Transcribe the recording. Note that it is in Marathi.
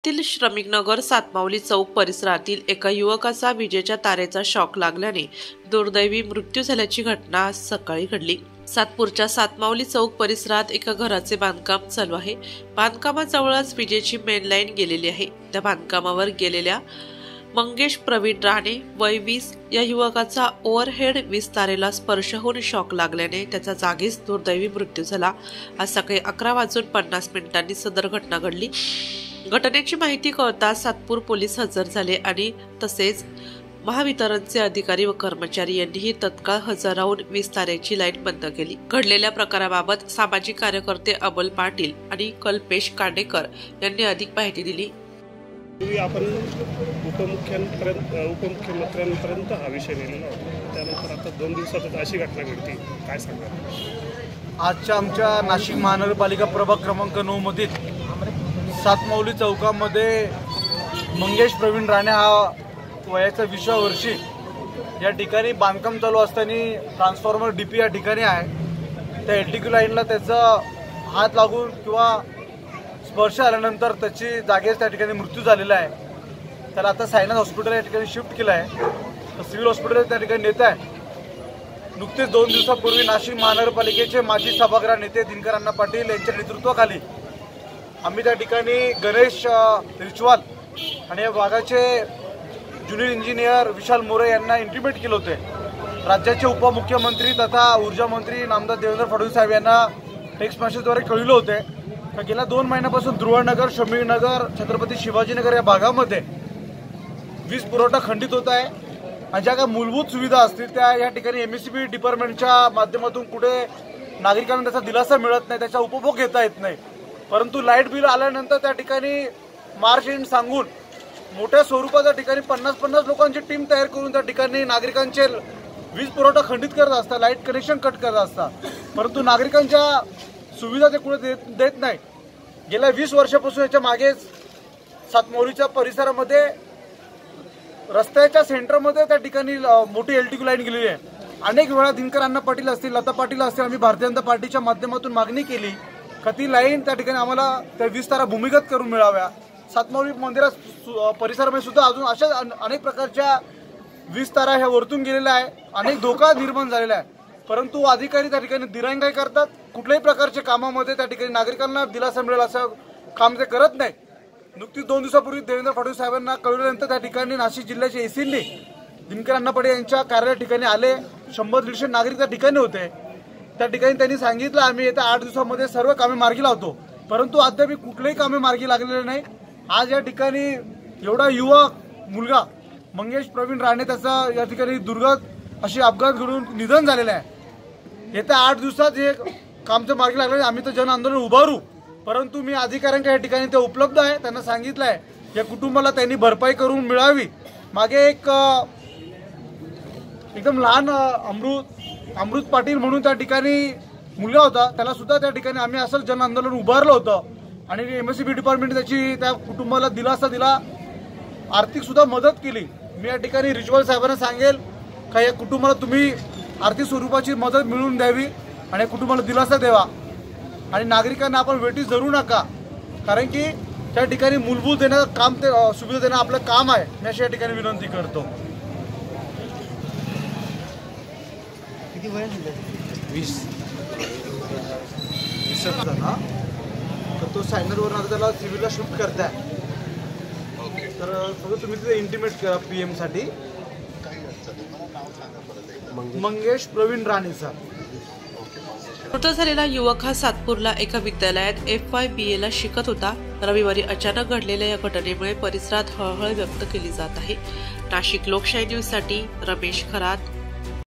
तील श्रमिकनगर सातमावली चौक परिसरातील एका युवकाचा विजेच्या तारेचा शॉक लागल्याने दुर्दैवी मृत्यू झाल्याची घटना आज सकाळी घडली। सातपूरच्या सातमावली चौक परिसरात एका घराचे बांधकाम चालू आहे। बांधकामाजवळच विजेची मेन लाईन गेलेली आहे। त्या बांधकामावर गेलेल्या मंगेश प्रवीण राणे वय 20 या युवकाचा ओव्हरहेड वीज तारेला स्पर्श होऊन शॉक लागल्याने त्याचा जागीच दुर्दैवी मृत्यू झाला। आज सकाळी 11:50 सदर घटना घडली। घटनेची माहिती कळताच सातपूर पोलीस हजर झाले आणि तसेच महावितरणचे अधिकारी व कर्मचारी यांनीही तत्काळ हजर राहून वीज तारेची लाईन बंद केली। घडलेल्या प्रकाराबाबत सामाजिक कार्यकर्ते अमोल पाटील आणि कल्पेश कांडेकर यांनी अधिक माहिती दिली। आपण उपमुख्यमंत्र्यांपर्यंत हा विषय नेलेला होता, त्यानंतर आता 2 दिवसातच अशी घटना घडली, काय सांगणार? आजच्या आमच्या नाशिक महानगरपालिका प्रभाग क्रमांक 9 मधील सातमावली चौकामध्ये मंगेश प्रवीण राणे हा वयाच्या 20व्या वर्षी या ठिकाणी बांधकाम चालू असताना ट्रान्सफॉर्मर डीपी या ठिकाणी आहे। त्या एलटीक्यू लाईनला त्याचा हात लागून किंवा स्पर्श आल्यानंतर त्याची जागेच त्या ठिकाणी मृत्यू झालेला आहे। त्याला आता सायनाथ हॉस्पिटल या ठिकाणी शिफ्ट केलं आहे, तर सिव्हिल हॉस्पिटल त्या ठिकाणी नेत आहे। नुकतेच 2 दिवसापूर्वी नाशिक महानगरपालिकेचे माजी सभागृह नेते दिनकर अण्णा पाटील यांच्या नेतृत्वाखाली आम्ही त्या ठिकाणी गणेश रिचवाल आणि या भागाचे ज्युनियर इंजिनियर विशाल मोरे यांना इंटिमेट केले होते। राज्याचे उपमुख्यमंत्री तथा ऊर्जा मंत्री नामदार देवेंद्र फडणवीस साहेब यांना टेक्स्ट मेसेजद्वारे कळविले होते की गेल्या 2 महिन्यापासून ध्रुवनगर, शमीनगर, छत्रपती शिवाजीनगर या भागामध्ये वीज पुरवठा खंडित होत आहे आणि ज्या काही मूलभूत सुविधा असतील त्या या ठिकाणी एमएससीबी डिपार्टमेंटच्या माध्यमातून कुठे नागरिकांना त्याचा दिलासा मिळत नाही, त्याचा उपभोग घेता येत नाही। परंतु लाईट बिल आल्यानंतर त्या ठिकाणी मार्च एंड सांगून मोठ्या स्वरूपाच्या ठिकाणी 50 लोकांची टीम तयार करून त्या ठिकाणी नागरिकांचे वीज पुरवठा खंडित करत असतात, लाईट कनेक्शन कट करत असतात, परंतु नागरिकांच्या सुविधा ते कुठे देत नाही। गेल्या 20 वर्षापासून याच्या मागेच सातमावलीच्या परिसरामध्ये रस्त्याच्या सेंटरमध्ये त्या ठिकाणी मोठी एलटीक्यू लाईन गेलेली आहे। अनेक वेळा दिनकर अण्णा पाटील असतील, लता पाटील असतील, आम्ही भारतीय जनता पार्टीच्या माध्यमातून मागणी केली का ती लाईन त्या ठिकाणी आम्हाला त्या वीज तारा भूमिगत करून मिळाव्या। सातमावली मंदिरा परिसरामध्ये सुद्धा अजून अशा अनेक प्रकारच्या वीज तारा ह्या वरतून गेलेल्या आहे, अनेक धोका निर्माण झालेला आहे, परंतु अधिकारी त्या ठिकाणी दिरंगाई करतात। कुठल्याही प्रकारच्या कामामध्ये त्या ठिकाणी नागरिकांना दिलासा मिळेल असं काम ते करत नाही। नुकतीच 2 दिवसापूर्वी देवेंद्र फडणवीस साहेबांना कळवल्यानंतर त्या ठिकाणी नाशिक जिल्ह्याचे एसींनी दिनकर अण्णा पाटील यांच्या कार्यालया ठिकाणी आले। 100-150 नागरिक त्या ठिकाणी होते। त्या ठिकाणी त्यांनी सांगितलं आम्ही येत्या 8 दिवसामध्ये सर्व कामे मार्गी लावतो, परंतु अद्याप कुठलेही कामे मार्गी लागलेले नाही। आज या ठिकाणी एवढा युवा मुलगा मंगेश प्रवीण राणे त्याचा या ठिकाणी दुर्गत अशी अपघात घडून निधन झालेलं आहे। येत्या 8 दिवसात हे कामचं मार्गी लागले, आम्ही तर जन आंदोलन उभारू, परंतु मी अधिकाऱ्यांच्या या ठिकाणी ते उपलब्ध आहे, त्यांना सांगितलं आहे या कुटुंबाला त्यांनी भरपाई करून मिळावी। मागे एक एकदम लहान अमृत पाटील म्हणून त्या ठिकाणी मुलगा होता, त्याला सुद्धा त्या ठिकाणी आम्ही असं जन आंदोलन उभारलं होतं आणि एमएससीबी डिपार्टमेंट त्याची त्या कुटुंबाला दिलासा दिला, आर्थिक सुद्धा मदत केली। मी या ठिकाणी रिचवाल साहेबांना सांगेल का या कुटुंबाला तुम्ही आर्थिक स्वरूपाची मदत मिळवून द्यावी आणि या कुटुंबाला दिलासा द्यावा आणि नागरिकांना आपण वेटीस धरू नका, कारण की त्या ठिकाणी मूलभूत देणं काम ते सुविधा देणं आपलं काम आहे। मी अशी या ठिकाणी विनंती करतो। किती वय आहे? 20 ना, तर तो सायनरवर आता त्याला सिव्हिलला शिफ्ट करताय, तर सगळं तुम्ही तिथे इंटिमेट करा PM साठी। मंगेश प्रवीण राणे सर। मृत झालेला युवक हा सातपूरला एका विद्यालयात FYBA ला शिकत होता। रविवारी अचानक घडलेल्या या घटनेमुळे परिसरात हळहळ व्यक्त केली जात आहे। नाशिक लोकशाही न्यूज साठी रमेश खरात।